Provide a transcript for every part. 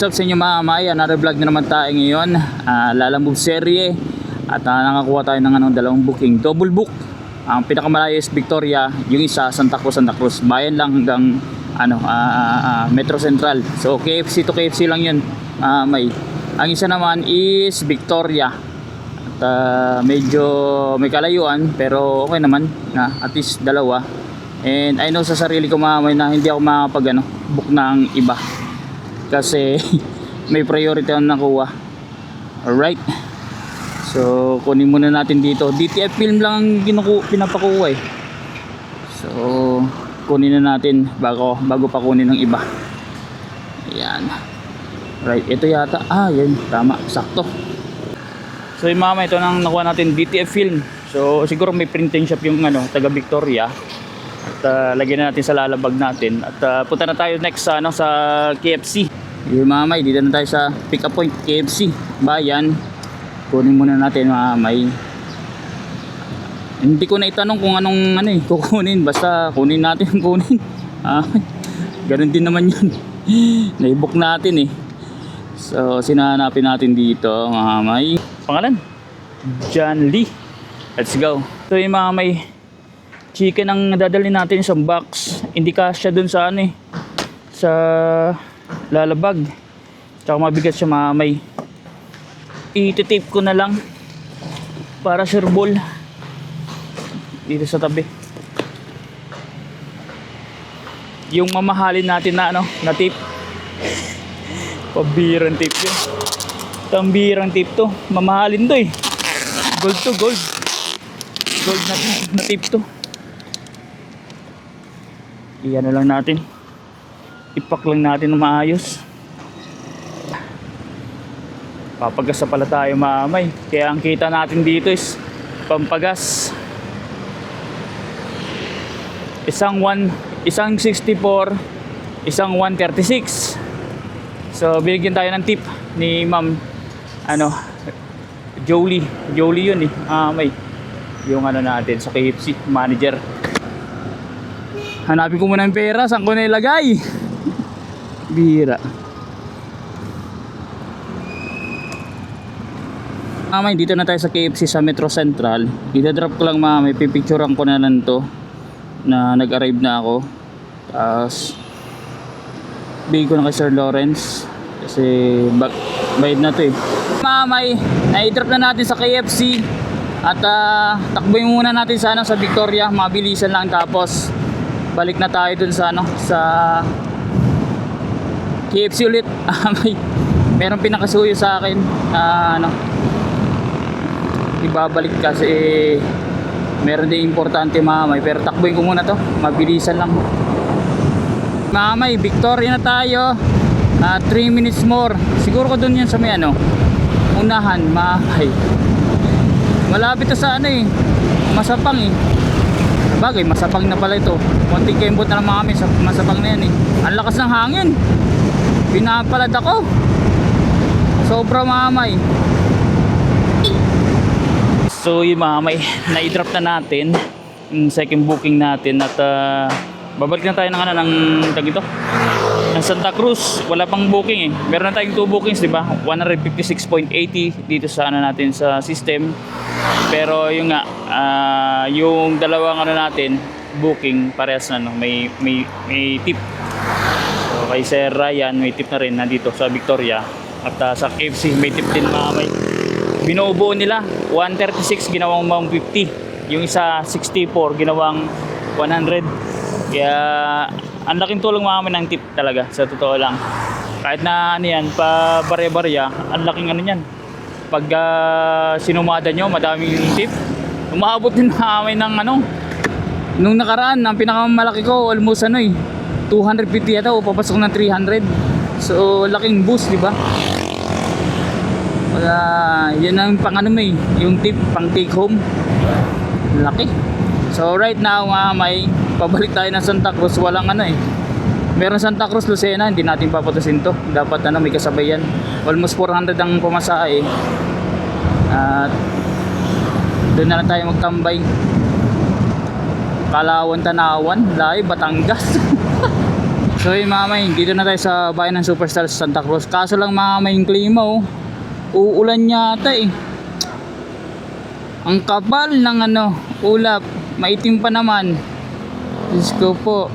What's up sa inyo mga kamay, another vlog na naman tayo ngayon. Lalamove serye. At nakakuha tayo ng dalawang booking, double book. Ang pinakamalayo is Victoria, yung isa Santa Cruz. Bayan lang hanggang Metro Central. So KFC to KFC lang yun. Ang isa naman is Victoria. At medyo may kalayuan pero okay naman na at least dalawa. And I know sa sarili ko mga kamay na hindi ako makapag book ng iba. Kasi may priority ang nakuha. Alright. So kunin muna natin dito. DTF film lang ang pinapakuha eh. So kunin na natin bago pa kunin ng iba. Ayan. Right, ito yata. Yan, tama, sakto. So yung mama, ito nang nakuha natin DTF film. So siguro may printing shop yung taga Victoria. At lagyan na natin sa lalabag natin. At punta na tayo next sa KFC. Yung mamay, dito na tayo sa pick up point KFC Bayan. Kunin muna natin mamay. Hindi ko na itanong kung anong kukunin. Basta kunin natin yung kunin. Ganun din naman yun. Naibook natin eh. So sinahanapin natin dito mamay. Pangalan? John Lee. Let's go. So yung mamay, chicken ang dadalhin natin sa box. Hindi kasya dun sa sa lalabag. Tsaka mabigat siya mamay. Iti-tape ko na lang para sureball dito sa tabi. Yung mamahalin natin na na tape. Pabirang tape yun. Tambirang tape to. Mamahalin to eh. Gold to gold. Gold na tape to. Iyan lang natin. Ipak lang natin na maayos. Papagas na pala tayo mamay. Kaya ang kita natin dito is pampagas. Isang 64, isang 136. So binigyan tayo ng tip ni ma'am Jolie yun eh. May yung natin sa KFC manager. Hanapin ko muna yung pera, saan ko na ilagay? Bira. Mamay, dito na tayo sa KFC sa Metro Central. Ida-drop ko lang mamay, pipicturean ko na lang to na nag-arrive na ako. Tapos bigay ko na kay Sir Lawrence kasi bayad na to eh. Mamay, na-drop na natin sa KFC at takboy muna natin sa sa Victoria, mabilisan lang, tapos balik na tayo dun sa sa KFC ulit. Merong pinakasuyo sa akin ibabalik kasi meron din importante mamay, pero takbuhin ko muna to, mabilisan lang mamay. Victoria na tayo. 3 minutes more siguro ko dun yan sa may unahan mamay. Malapit to sa Masapang eh. Bagay, Masapang na pala ito. Konting kembot na lang kami sa Masapang na yan eh. Ang lakas ng hangin. Pinapalad ako. Sobra mamay. So yung mamay, na-drop na natin yung second booking natin at babalik na tayo ng ng Santa Cruz. Wala pang booking eh. Meron na tayong 2 bookings, di ba? 156.80 dito sa natin sa system. Pero yung yung dalawang natin booking parehas na may tip. So kay Sir Ryan may tip na rin nandito sa Victoria at sa KFC may tip din mamay. Binubuo nila 136 ginawang 150, yung isa 64 ginawang 100. Kaya ang laking tulong mamay ng tip talaga sa totoo lang. Kahit na yan pa bare-barya, ang laking yan. Pag sinumada nyo, madaming tip. Umaabot din namin ng nung nakaraan, ang pinakamalaki ko almost 250 yata o papasok ng 300. So laking boost, di ba? Kaya yan ang yung tip pang take home. Laki. So right now may pabalik tayo ng Santa Cruz. Walang meron Santa Cruz Lucena, hindi natin papatusin to. Dapat may kasabayan. Almost 400 ang pamasahe. At doon na lang tayo magtambay. Kalawan, Tanawan, Lahi, Batangas. So yun mga may, dito na tayo sa bayan ng Superstar sa Santa Cruz. Kaso lang mga may, yung klima oh, uulan yata eh. Ang kapal ng ano, ulap. Maitim pa naman. Diyos ko po.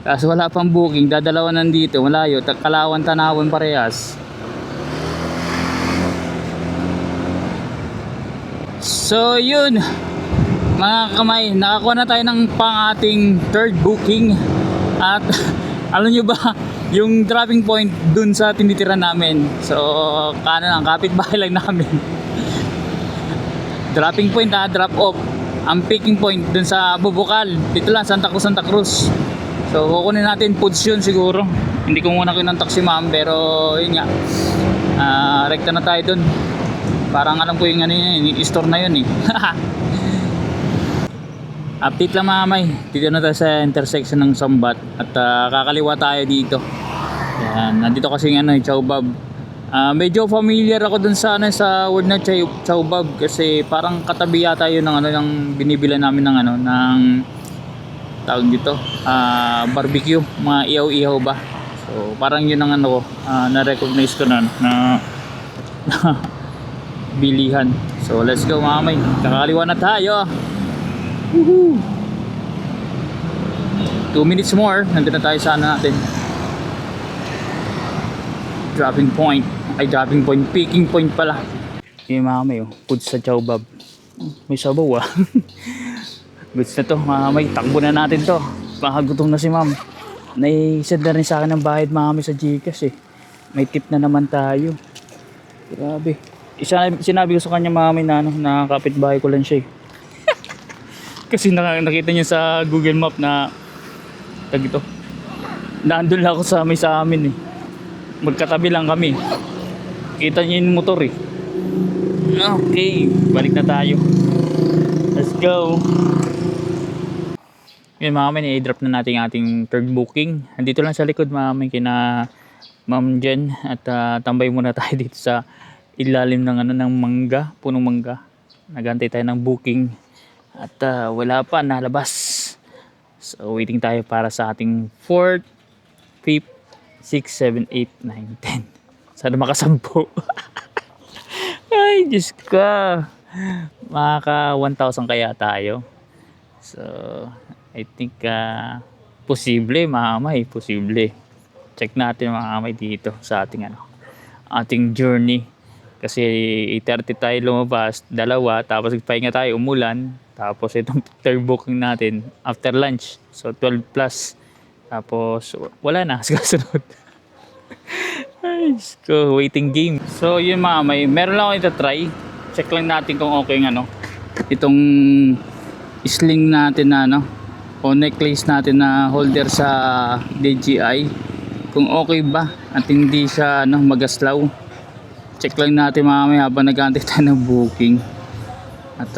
Kaso wala pang booking. Dadalawa nandito. Malayo. Kalawan, Tanawan parehas. So yun. Mga kamay. Nakakuha na tayo ng pang ating third booking. At alam nyo ba, yung dropping point dun sa tinitira namin. So lang, kapitbahay lang namin. Dropping point drop off. Ang picking point dun sa Bubukal. Dito lang, Santa Cruz. So kukunin natin foods yun siguro. Hindi ko muna kinontak si ma'am, pero yun nga. Rekta na tayo dun. Parang alam ko yung ano yun, yung store na yun eh. Update lang mga may. Dito na tayo sa intersection ng Sambat. At kakaliwa tayo dito. Yan, nandito kasi yung ano, Chowbab. Medyo familiar ako dun sa ano, sa word na Chowbab kasi parang katabi yata yun ng ano, ng binibila namin ng ano, ng tawag dito, barbecue, mga ihaw-ihaw ba. So parang yun ang ano ko, na-recognize ko na bilihan. So let's go mga may, kakaliwa na tayo. Woohoo! 2 minutes more, nandito na tayo sa ano natin, dropping point, picking point pala. Yung mga may food sa Chowbab. May sabaw goods na to mga may, takbo na natin to. Pakagutom na si ma'am. Nai-send na rin sa akin ng bayad mga may sa Gcash eh. May tip na naman tayo. Grabe. Sinabi ko sa kanya mga may na, ano, na kapitbahay ko lang siya eh. Kasi nakita niya sa Google Map na ito. Nandun lang ako sa amin eh. Magkatabi lang kami. Kita niya yung motor eh. Okay, balik na tayo. Let's go. Yun mga men, i-drop na natin ating third booking. Andito lang sa likod mga men, kina Ma'am Jen. At tambay muna tayo dito sa ilalim ng ano, ng mangga, punong mangga. Nagantay tayo ng booking. At wala pa nalabas. So waiting tayo para sa ating 4th, 5th, 6, 7, 8, 9, 10. Sana makasampo. Ay, Diyos ko. Maka 1,000 kaya tayo. So, I think posible, mamay, posible. Check natin mga mamay dito sa ating ano, ating journey. Kasi 8:30 tayo lumabas, dalawa, tapos pahinga tayo, umulan. Tapos itong third booking natin after lunch. So 12 plus. Tapos wala na sa kasunod. Ay, go, waiting game. So yun mga may, meron lang ako ita-try. Check lang natin kung okay ng ano, itong sling natin na ano, o necklace natin na holder sa DJI. Kung okay ba at hindi siya ano, magaslaw. Check lang natin mga may habang nag-aantay tayo ng booking. At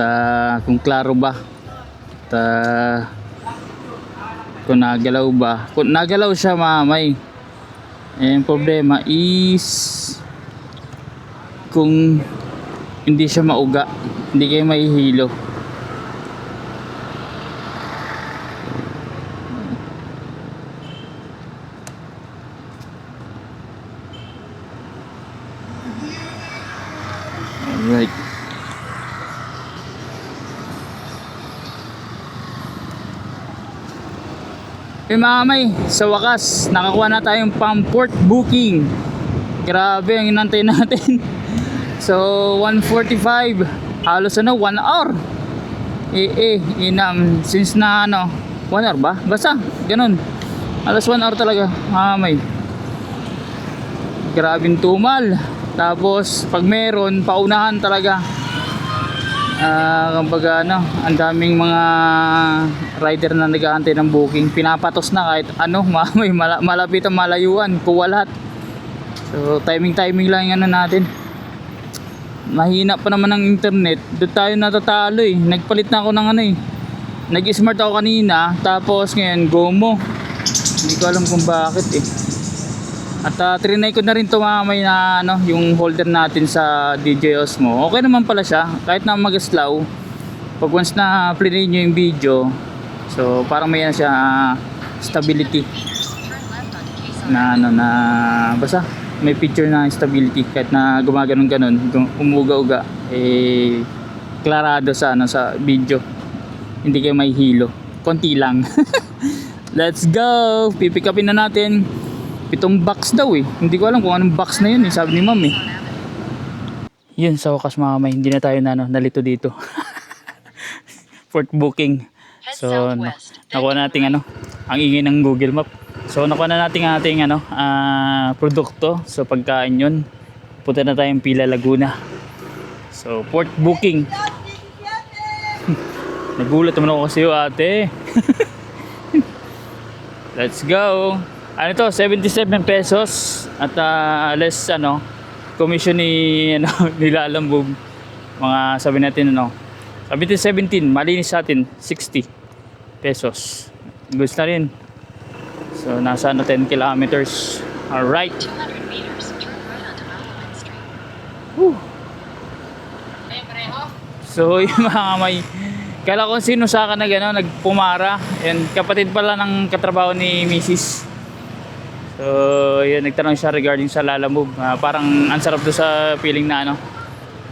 kung klaro ba. At kung nagalaw ba. Kung nagalaw siya mga may, yung problema is kung hindi siya mauga, hindi kayo mahihilo. Alright. Mga may, sa wakas nakakuha na tayong pang port booking. Grabe ang inantay natin. So 1:45, halos ano 1 hour. Since na ano 1 hour ba? Basta ganun. Halos 1 hour talaga mga may. Grabing tumal. Tapos pag meron, paunahan talaga. Kumbaga ano, ang daming mga rider na nag-aantay ng booking. Pinapatos na kahit ano, may malapit ang malayuan, kuha lahat. So timing lang yung ano natin. Mahina pa naman ang internet. Doon tayo natatalo eh. Nagpalit na ako ng ano eh. Nag-smart ako kanina, tapos ngayon GOMO. Hindi ko alam kung bakit eh. At trinay ko na rin ito mamay na ano, yung holder natin sa DJI Osmo. Okay naman pala siya, kahit na magaslaw. Pag once na play nyo yung video, So parang may ano siya, stability na ano na basta may picture na stability kahit na gumaganon-ganon, umuga-uga eh klarado sa ano sa video. Hindi kayo may hilo. Konti lang. Let's go. Pipick upin na natin. 7 box daw eh. Hindi ko alam kung anong box na yun eh, sabi ni ma'am eh. Yun sa wakas mga may hindi na tayo na ano, nalito dito. Port booking. So nakuha natin ano, ang ingay ng Google Map. So nakuha na natin ang ating ano, produkto. So pagkain yun, punta na tayong Pila Laguna. So port booking. Nagulat naman ako kasi ate. Let's go. Ano to, 77 pesos at less ano, commission ni ano nilalambog. Mga sabi natin ano, sabi natin 17, malinis sa atin 60 pesos. Goods na rin. So nasa ano 10 kilometers. All right. 200 meters, turn right onto Alphabet Street. Whew. So yung mga may kala ko sino sa akin na gano'n, nagpumara. And kapatid pala ng katrabaho ni Mrs. So yun, nagtanong siya regarding sa Lalamove. Parang ang sarap doon sa feeling na ano,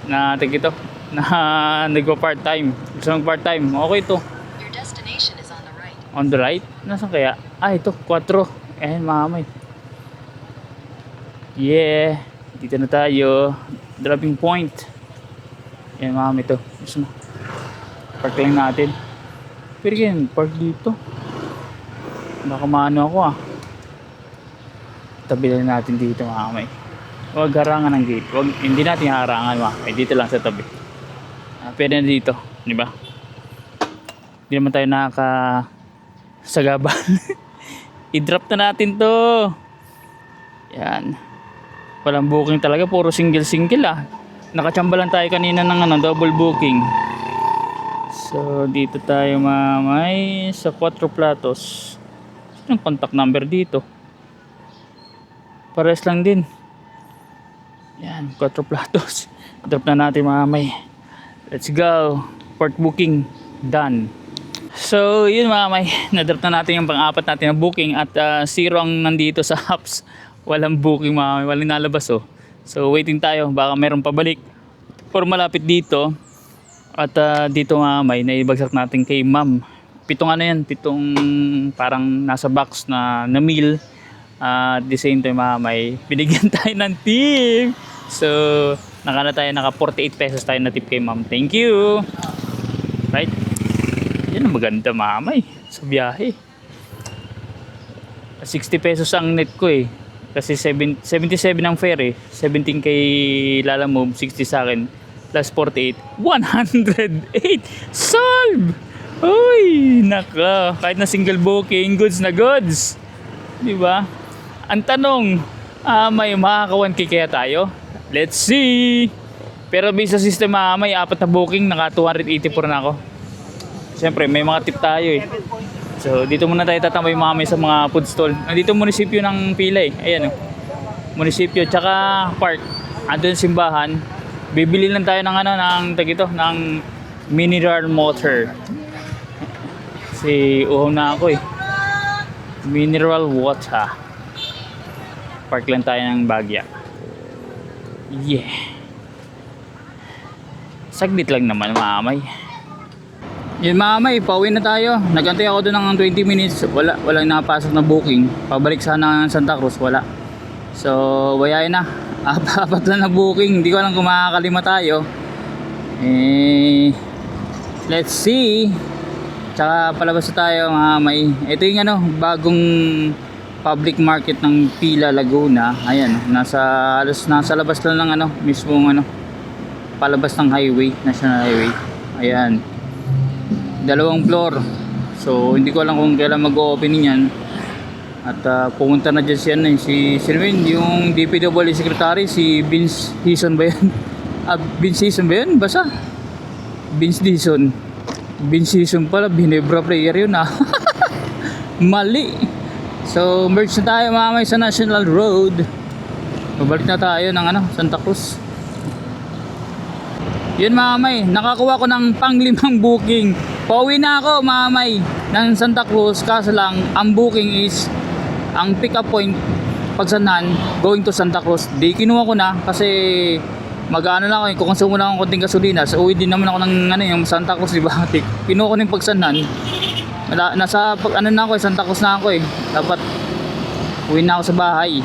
na ito, na nagpa part time. Gusto ng part time, okay to. Your destination is on the right. On the right? Nasaan kaya? Ito, 4. Ayan mamay. Yeah, dito na tayo. Dropping point. Ayan mamay to. Gusto mo? Park lang natin. Pero yan, park dito. Baka maano ako Tabi lang natin dito mamay. Huwag harangan ng gate. Hindi natin harangan mamay. Dito lang sa tabi. Pwede na dito. Di ba? Hindi naman tayo nakasagaban. I-drop na natin to. Yan. Walang booking talaga. Puro single-single Nakachamba lang tayo kanina ng ano, double booking. So dito tayo mamay sa 4 platos. Anong contact number dito? Pares lang din. Yan, 4 platos. Drop na natin mamay. Let's go. Port booking done. So yun mamay, na-drop na natin yung pang-apat natin na booking at 0 ang nandito sa apps. Walang booking mamay, walang nalabas So waiting tayo, baka meron pabalik or malapit dito. At dito nga may naibagsak natin kay ma'am. 7 ano yan, 7 parang nasa box na meal. At the same time may binigyan tayo ng tip. So naka 48 pesos tayo na tip kay ma'am. Thank you. Right? Yan ang maganda mamay sa biyahe. 60 pesos ang net ko Kasi 77 ang fare 17 kay Lalamove, 60 sa akin. Plus 48, 108. Solve! Uy, naka. Kahit na single booking, goods na goods. Diba? Ang tanong, may makaka 1K kaya tayo? Let's see! Pero based sa system may 4 na booking, naka 284 na ako. Siyempre, may mga tip tayo So, dito muna tayo tatambay mamay sa mga food stall. Nandito munisipyo ng Pila Ayan munisipyo, tsaka park. Andun simbahan. Bibili lang tayo ng ano, ng mineral water. Kasi uhaw na ako Mineral water. Park lang tayo ng Bagya. Yeah. Saglit lang naman mamay. Yun mamay, pauwi na tayo. Nagantay ako doon ng 20 minutes. Walang napasok na booking. Pabalik sana ng Santa Cruz, wala. So, bayayin na. Apat lang na booking. Hindi ko alam kung makakalima tayo. Let's see. Tsaka palabas na tayo mamay. Ito yung ano, bagong public market ng Pila Laguna. Ayan, nasa labas lang ng ano, mismong ano, palabas ng highway, national highway. Ayan. 2 floor. So hindi ko alam kung kailan mag-o-opening yan. At pumunta na dyan si Sirwin, yung DPWH secretary, si Vince Dizon ba yan? Vince Dizon ba yan? Basta Vince Dizon pala, Binebra player yun mali. So merge na tayo mamay sa National Road. Babalik na tayo ng ano, Santa Cruz. Yun mamay, nakakuha ko ng pang-5 booking. Pauwi na ako mamay. ng Santa Cruz, kaso lang ang booking is ang pick up point Pagsanhan going to Santa Cruz. Di kinuha ko na kasi mag-ano lang ako, kukonsumo lang ako konting gasolina. So uwi din naman ako ng yung Santa Cruz, di ba? Kinuha ko na yung Pagsanhan. Nasa ano na ako, Santa Cruz na ako eh. Dapat uwi na ako sa bahay.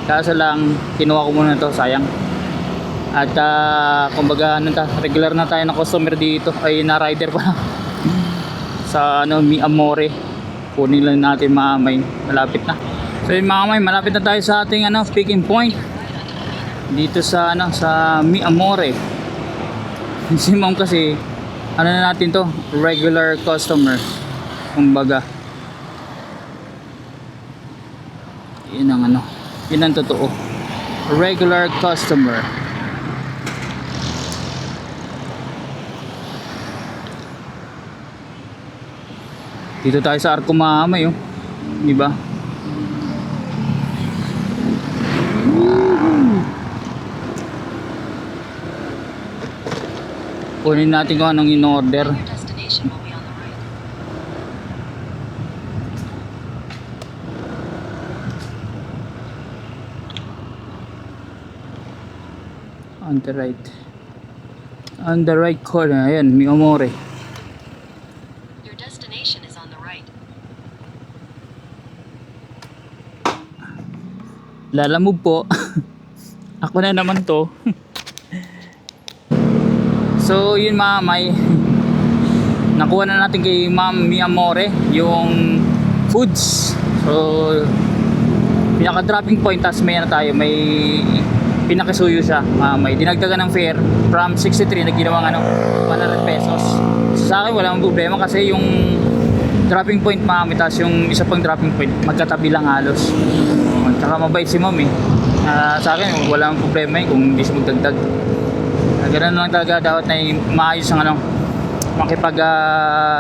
Kaso lang kinuha ko muna to, sayang. At kumbaga regular na tayo na customer dito, ay na rider pa sa Mi Amore. Kunin lang natin mamay, malapit na. So yun mamay, malapit na tayo sa ating picking point dito sa sa Mi Amore. Si ma'am kasi na natin to, regular customer kumbaga. Yun ang yun ang totoo, regular customer. Dito tayo sa Arco Mamay, oh. Di ba? Kunin natin kung anong in-order. Your destination will be on the right. On the right. On the right corner. Ayan, Mi Amore. Your destination is on the right. Lalamove po. Ako na naman to. So yun mamay, nakuha na natin kay Ma'am Mi Amore yung foods. So pinaka dropping point, tas may tayo, may pinakisuyo siya mamay. Dinagdagan ng fare from 63 na ginawang 100 pesos. So, sa akin walang problema kasi yung dropping point mamay, tas yung isa pang dropping point magkatabi lang halos. Tsaka mabait si Ma'am eh. Sa akin walang problema kung hindi siya magdagdag. Ganun lang talaga, dapat na maayos ang makipag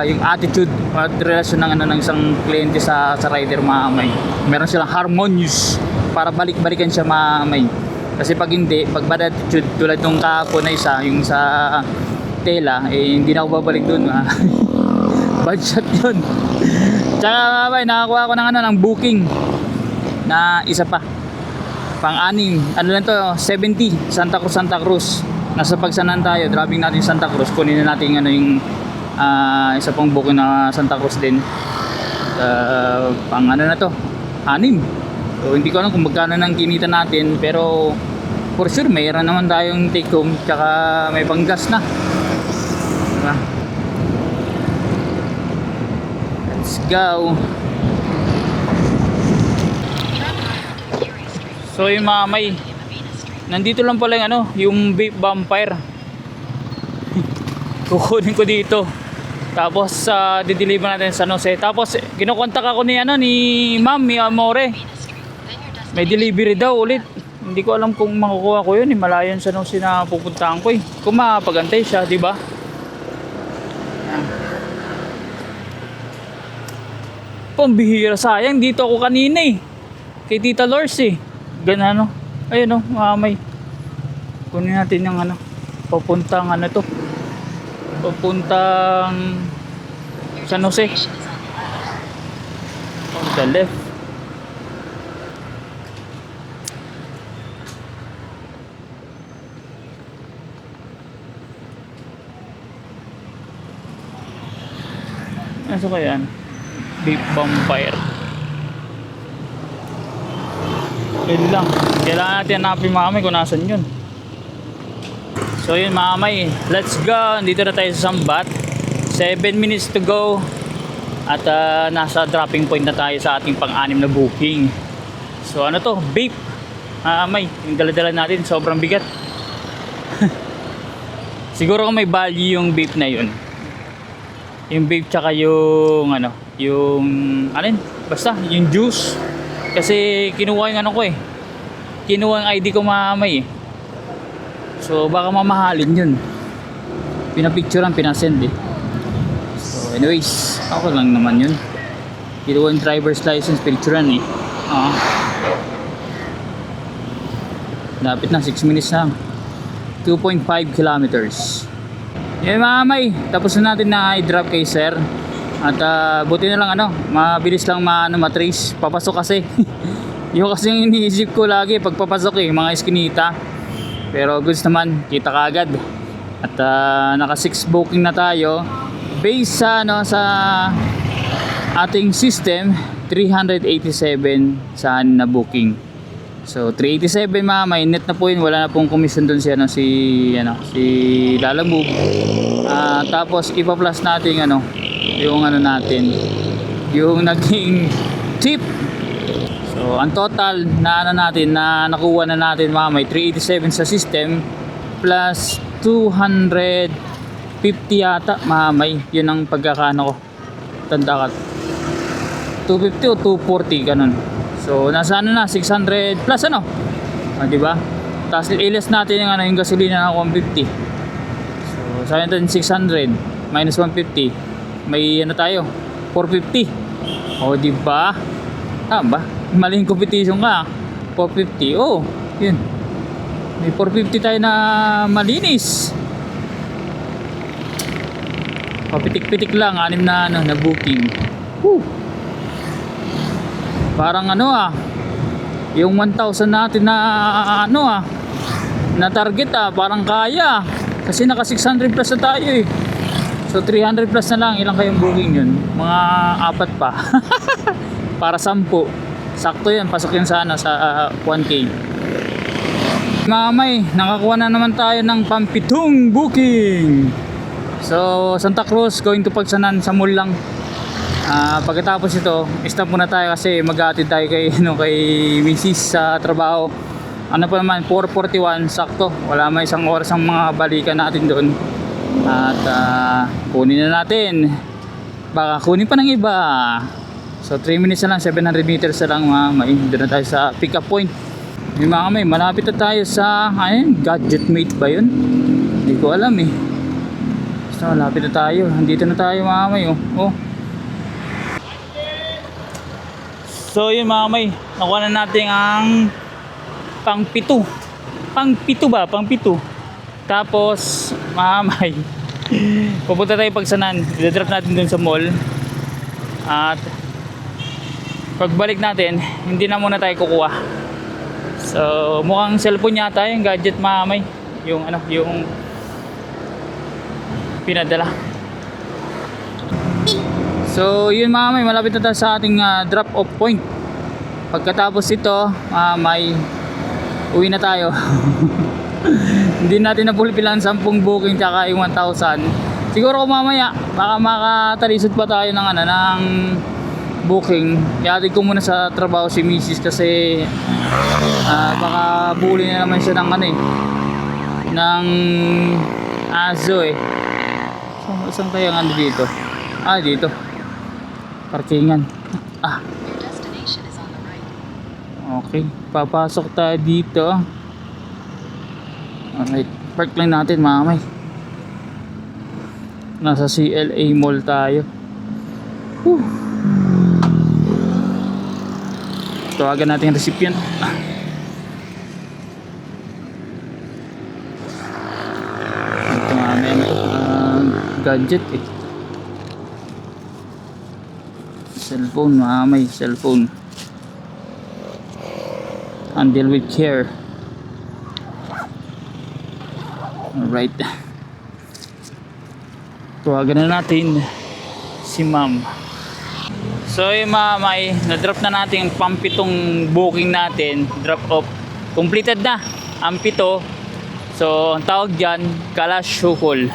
yung attitude at relasyon ng isang kliyente sa rider mamay. Meron silang harmonious para balik-balikan siya mamay. Kasi pag hindi, pag bad attitude tulad nung kahapon na isa, yung sa tela, hindi na ako babalik dun. Bad shot yun. Tsaka mamay, nakakuha ko ng booking na isa pa, pang-anim, lang to, 70 Santa Cruz. Nasa Pagsanhan tayo, driving natin Santa Cruz. Kunin na natin yung isa pang booking na Santa Cruz din. Pang na to, 6. So hindi ko alam kung magkano nang kinita natin, pero for sure mayroon naman tayong take home, tsaka may panggas na, diba? Let's go. Turn right onto Erie Street. So yung mamay, Mabina Street. nandito lang pala yung yung vape vampire. Kukunin ko dito. Tapos di-deliver natin sa San Jose. Tapos kinukontak ako ni ni Ma'am Mi Amore. Mabina Street. Then your destination. May delivery daw ulit. Hindi ko alam kung makukuha ko yun. Malayo sa San Jose na pupuntahan ko eh. Kung makapagantay siya, di ba? Pambihira, sayang. Dito ako kanina eh. Kay Tita Lors eh. Ganun ayun mamay. Kunin natin yung papuntang to. Papuntang Your San Jose. destination is on the left. On the left. Ano kaya yan? Vape vampire. Yun lang. Kailangan natin hanapin mamay kung nasan yun. So yun mamay, let's go. Dito na tayo sa Sambat. 7 minutes to go. At nasa dropping point na tayo sa ating pang-anim na booking. So to? Vape. Mamay, yung dala-dala natin sobrang bigat. Siguro kung may value yung vape na yun. Yung vape tsaka yung yung basta yung juice. Kasi kinuha yung ko eh. Kinuha yung ID ko mamay eh. So baka mamahalin yun. Pinapicturean, pinasend eh. So anyways, ako lang naman yun. Kinuha yung driver's license, picturean eh. Lapit na, 6 minutes lang. 2.5 kilometers. Yan mamay, tapos na natin na i-drop kay sir. At buti na lang mabilis lang matrace. Papasok kasi. Yung kasi yung iniisip ko lagi pagpapasok mga iskinita. Pero goods naman, kita kaagad. At naka 6 booking na tayo. Based sa ating system, 387 sa na booking. So 387 may net na po yun, wala na pong commission doon si Lalamove. Tapos ipa-plus natin yung natin, yung naging tip. So ang total na natin na nakuha na natin may 387 sa system plus 250 yata may yun ang pagkakano ko, tanda ka 250 o 240 ganun. So nasa na 600 plus di ba? Tapos ilis natin yung gasolina na 150. So sa atin 600 minus 150 may tayo 450. O di ba? Ba? Maling competition ka. 450. Oh, yun. May 450 tayo na malinis. Papitik-pitik lang 6 na booking. Woo. Parang yung 1,000 natin na na target parang kaya kasi naka 600 plus na tayo so 300 plus na lang. Ilang kayong booking yun? Mga 4 pa. Para 10. Sakto yan, pasok yan sa 1K. Mamay, nakakuha na naman tayo ng pampitong booking. So Santa Cruz going to Pagsanan sa mall lang. Pagkatapos ito, stop muna tayo kasi mag-aatid tayo kay Mrs. sa trabaho. Pa naman 4:41 sakto. Wala may 1 oras ang mga balikan natin doon. At kunin na natin. Baka kunin pa ng iba. So 3 minutes na lang, 700 meters na lang mamay. Doon na tayo sa pick up point. Yung mamay, malapit na tayo sa Gadget Mate ba yun? Hindi ko alam So malapit na tayo. Andito na tayo mamay oh. So yun mamay, nakuha na natin ang pang-pito. Pang-pito. Tapos mamay, pupunta tayo Pagsanan. I-drop natin dun sa mall. At pagbalik natin, hindi na muna tayo kukuha. So mukhang cellphone yata yung gadget mamay. Yung yung pinadala. So yun mamay, malapit na tayo sa ating drop off point. Pagkatapos ito may uwi na tayo. Hindi natin napulpilan 10 booking tsaka yung 1,000. Siguro kung mamaya baka makatalisod pa tayo ng ng booking. Iatid ko muna sa trabaho si Mrs. kasi baka buli na naman siya ng ng aso So, saan kaya dito? Dito. Parkingan. Your destination is on the right. Okay, papasok tayo dito. Alright, park lang natin mamay. Nasa CLA Mall tayo. Tawagan natin yung recipient. Ito mamay gadget cellphone mamay, cellphone. Handle with care. Alright, tawagan na natin si ma'am. So yung mamay, na-drop na natin yung pampitong booking natin. Drop off, completed na ang 7. So ang tawag dyan, Kalashukol.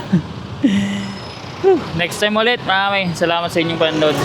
Next time ulit mamay, salamat sa inyong panonood.